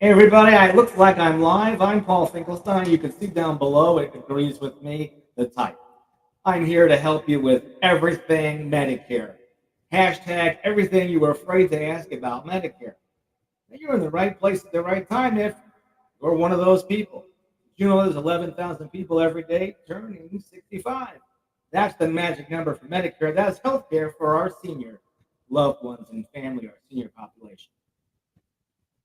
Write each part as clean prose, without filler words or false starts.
Hey everybody, it looks like I'm live. I'm Paul Finkelstein. You can see down below, it agrees with me, the type. I'm here to help you with everything Medicare. Hashtag everything you were afraid to ask about Medicare. Now, you're in the right place at the right time if you're one of those people. You know there's 11,000 people every day turning 65. That's the magic number for Medicare. That's health care for our senior loved ones and family, our senior population.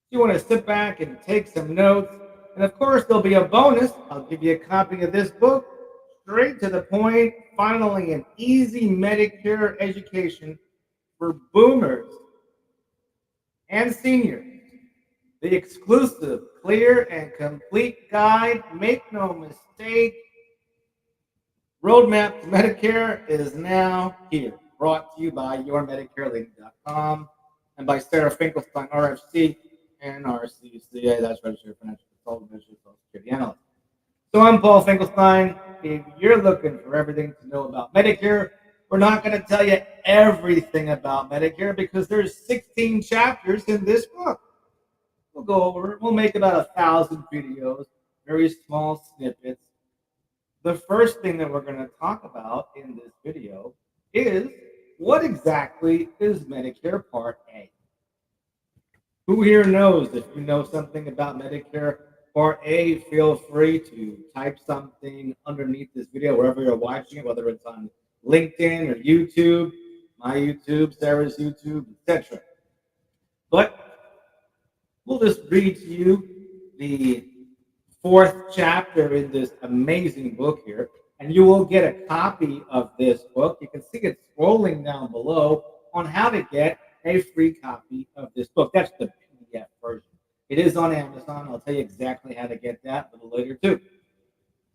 You want to sit back and take some notes. And of course, there'll be a bonus. I'll give you a copy of this book, straight to the point. Finally, an easy Medicare education for boomers and seniors. The exclusive, clear, and complete guide. Make no mistake. Roadmap to Medicare is now here. Brought to you by yourmedicarelady.com and by Sarah Finkelstein, RFC, and RCCA, that's Registered Financial Consultant, Registered Social Security Analyst. So I'm Paul Finkelstein. If you're looking for everything to know about Medicare, we're not going to tell you everything about Medicare because there's 16 chapters in this book. We'll go over it. We'll make about 1,000 videos, very small snippets. The first thing that we're going to talk about in this video is what exactly is Medicare Part A? Who here knows? If you know something about Medicare Part A, feel free to type something underneath this video, wherever you're watching it, whether it's on LinkedIn or YouTube, my YouTube, Sarah's YouTube, etc. But we'll just read to you the 4th chapter in this amazing book here, and you will get a copy of this book. You can see it scrolling down below on how to get a free copy of this book. That's the PDF version. It is on Amazon. I'll tell you exactly how to get that a little later too.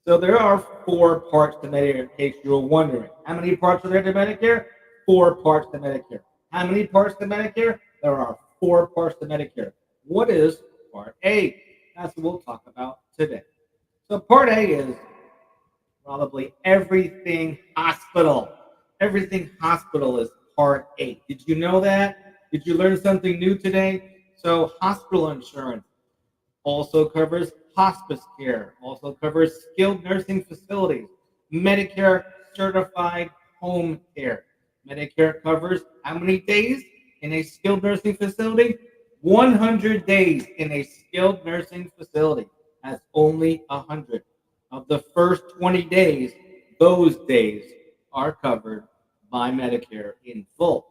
So there are 4 parts to Medicare, in case you're wondering. How many parts are there to Medicare? 4 parts to Medicare. How many parts to Medicare? There are 4 parts to Medicare. What is Part A? That's what we'll talk about today. So Part A is probably everything hospital. Everything hospital is Part A. Did you know that? Did you learn something new today? So hospital insurance also covers hospice care, also covers skilled nursing facilities, Medicare certified home care. Medicare covers how many days in a skilled nursing facility? 100 days in a skilled nursing facility. That's only 100. Of the first 20 days, those days are covered by Medicare in full.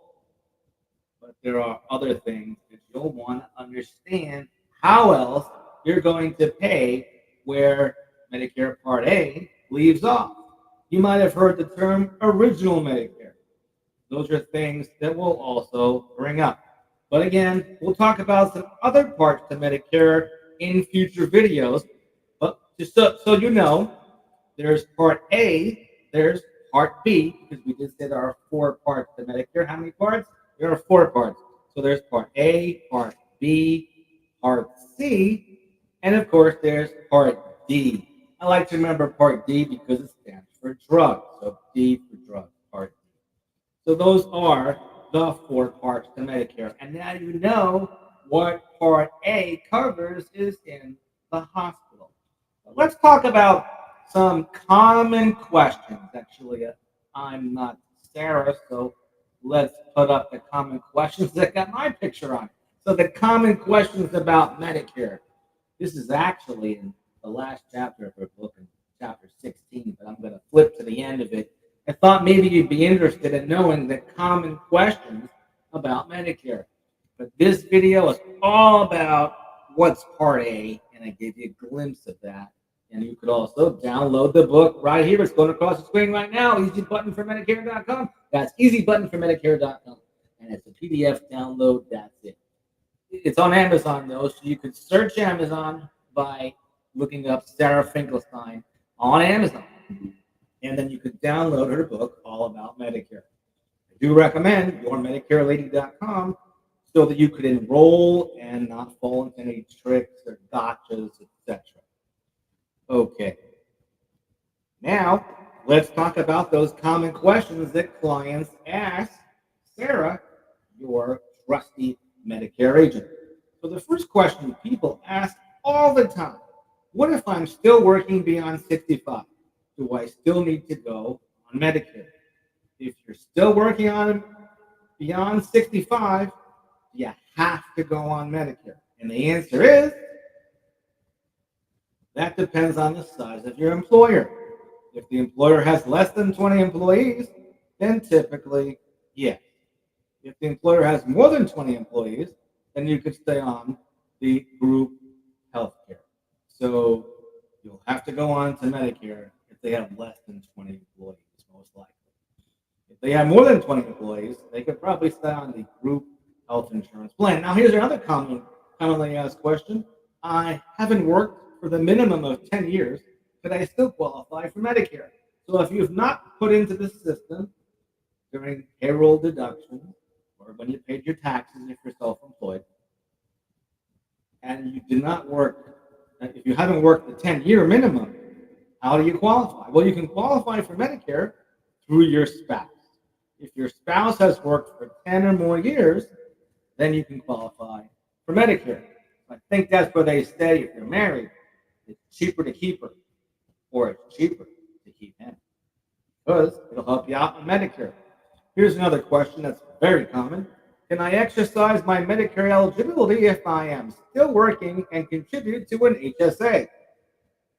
But there are other things that you'll want to understand how else you're going to pay where Medicare Part A leaves off. You might have heard the term original Medicare. Those are things that we'll also bring up. But again, we'll talk about some other parts to Medicare in future videos. But just so you know, there's Part A, there's Part B, because we just said there are 4 parts to Medicare. How many parts? There are 4 parts. So there's Part A, Part B, Part C, and of course there's Part D. I like to remember Part D because it stands for drugs. So D for drugs, Part D. So those are the 4 parts to Medicare. And now you know what Part A covers is in the hospital. Let's talk about some common questions. Actually, I'm not Sarah, so let's put up the common questions that got my picture on it. So the common questions about Medicare. This is actually in the last chapter of our book, in chapter 16, but I'm going to flip to the end of it. I thought maybe you'd be interested in knowing the common questions about Medicare. But this video is all about what's Part A, and I gave you a glimpse of that. And you could also download the book right here. It's going across the screen right now. EasyButtonForMedicare.com. That's EasyButtonForMedicare.com. And it's a PDF download. That's it. It's on Amazon, though, so you could search Amazon by looking up Sarah Finkelstein on Amazon. And then you could download her book all about Medicare. I do recommend yourmedicarelady.com so that you could enroll and not fall into any tricks or gotchas, etc. Okay. Now, let's talk about those common questions that clients ask Sarah, your trusty Medicare agent. So the first question people ask all the time, what if I'm still working beyond 65? Do I still need to go on Medicare? If you're still working on beyond 65, you have to go on Medicare. And the answer is that depends on the size of your employer. If the employer has less than 20 employees, then typically, yes. If the employer has more than 20 employees, then you could stay on the group health care. So you'll have to go on to Medicare if they have less than 20 employees, most likely. If they have more than 20 employees, they could probably stay on the group health insurance plan. Now, here's another commonly asked question. I haven't worked for the minimum of 10 years. Could I still qualify for Medicare? So if you've not put into the system during payroll deduction or when you paid your taxes if you're self-employed, and you did not work, if you haven't worked the 10-year minimum, how do you qualify? Well, you can qualify for Medicare through your spouse. If your spouse has worked for 10 or more years, then you can qualify for Medicare. I think that's where they say if you're married, it's cheaper to keep her, or it's cheaper to keep him, because it'll help you out on Medicare. Here's another question that's very common. Can I exercise my Medicare eligibility if I am still working and contribute to an HSA,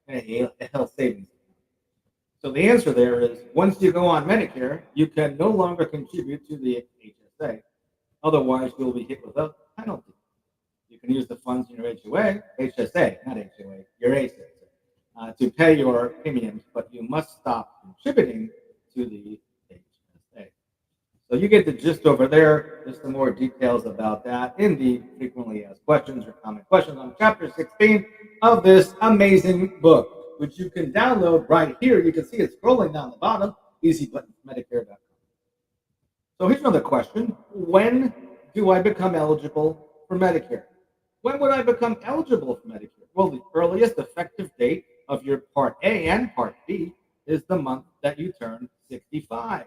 a health savings? So the answer there is once you go on Medicare, you can no longer contribute to the HSA. Otherwise, you'll be hit with a penalty. You can use the funds in your HSA, not HOA, your HSA, to pay your premiums, but you must stop contributing to the HSA. So you get the gist over there. There's some more details about that in the frequently asked questions or common questions on chapter 16 of this amazing book, which you can download right here. You can see it scrolling down the bottom, easy button, Medicare.com. So here's another question. When do I become eligible for Medicare? When would I become eligible for Medicare? Well, the earliest effective date of your Part A and Part B is the month that you turn 65.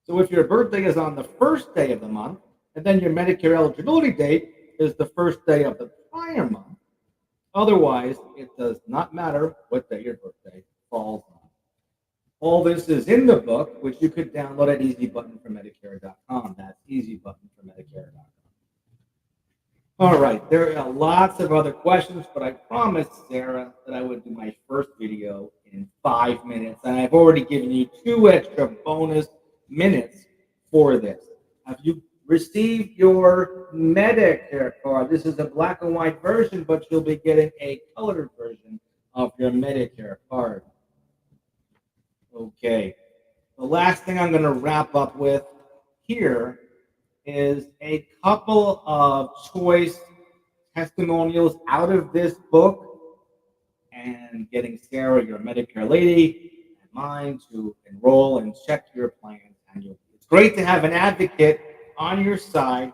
So if your birthday is on the first day of the month, and then your Medicare eligibility date is the first day of the prior month, otherwise, it does not matter what day your birthday falls on. All this is in the book, which you could download at easybuttonformedicare.com. That's easybuttonformedicare.com. All right, there are lots of other questions, but I promised Sarah that I would do my first video in 5 minutes, and I've already given you 2 extra bonus minutes for this. Have you received your Medicare card? This is a black and white version, but you'll be getting a colored version of your Medicare card. Okay, the last thing I'm going to wrap up with here is a couple of choice testimonials out of this book and getting Sarah, your Medicare lady, and mine to enroll and check your plans annually. It's great to have an advocate on your side.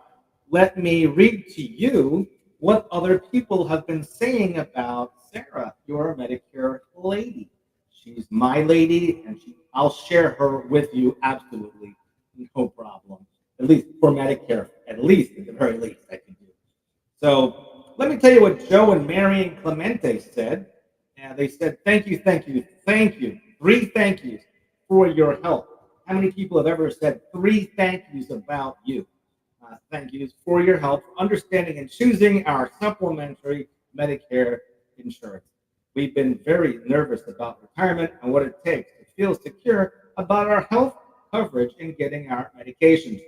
Let me read to you what other people have been saying about Sarah, your Medicare lady. She's my lady, and I'll share her with you absolutely, no problem. At least for Medicare, at the very least, I can do. So let me tell you what Joe and Mary and Clemente said. They said, thank you, thank you, thank you. 3 thank yous for your help. How many people have ever said 3 thank yous about you? Thank yous for your help, understanding and choosing our supplementary Medicare insurance. We've been very nervous about retirement and what it takes to feel secure about our health coverage and getting our medications.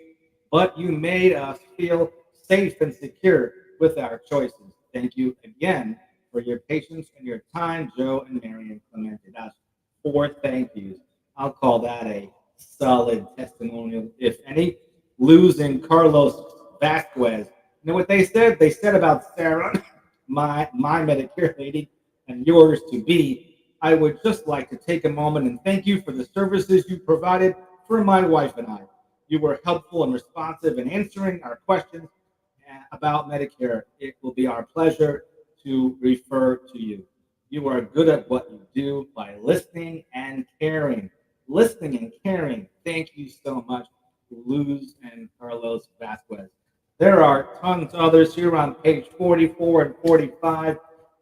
But you made us feel safe and secure with our choices. Thank you again for your patience and your time, Joe and Mary and Clemente. That's 4 thank yous. I'll call that a solid testimonial, if any. Luz and Carlos Vasquez. You know what they said? They said about Sarah, my Medicare lady, and yours to be. I would just like to take a moment and thank you for the services you provided for my wife and I. You were helpful and responsive in answering our questions about Medicare. It will be our pleasure to refer to you. You are good at what you do by listening and caring. Listening and caring. Thank you so much, Luz and Carlos Vasquez. There are tons of others here on page 44 and 45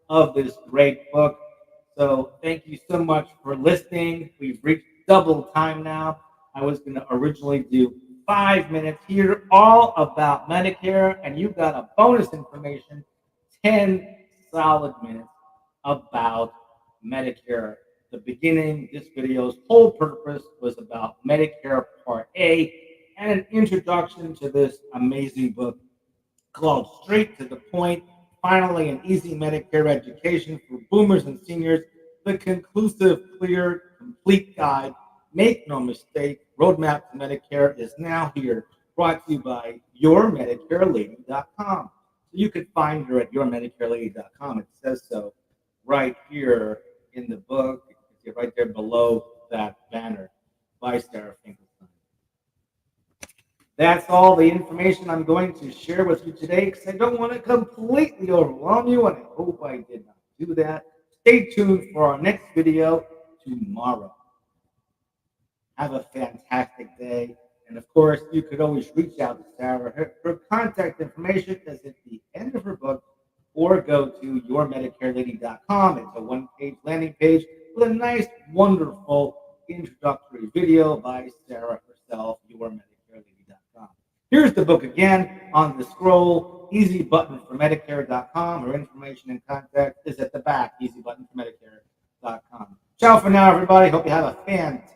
of this great book. So thank you so much for listening. We've reached double time now. I was going to originally do 5 minutes here, all about Medicare, and you got a bonus information, 10 solid minutes about Medicare. The beginning, this video's whole purpose was about Medicare Part A and an introduction to this amazing book called Straight to the Point, Finally an Easy Medicare Education for Boomers and Seniors, the conclusive, clear, complete guide. Make no mistake, Roadmap to Medicare is now here, brought to you by YourMedicareLady.com. So you can find her at YourMedicareLady.com. It says so right here in the book. You can see it right there below that banner by Sarah Finkelstein. That's all the information I'm going to share with you today because I don't want to completely overwhelm you, and I hope I did not do that. Stay tuned for our next video tomorrow. Have a fantastic day. And of course, you could always reach out to Sarah. Her contact information is at the end of her book, or go to yourmedicarelady.com. It's a one-page landing page with a nice, wonderful introductory video by Sarah herself, yourmedicarelady.com. Here's the book again on the scroll, easy button for Medicare.com. Her information and contact is at the back, easy button for Medicare.com. Ciao for now, everybody. Hope you have a fantastic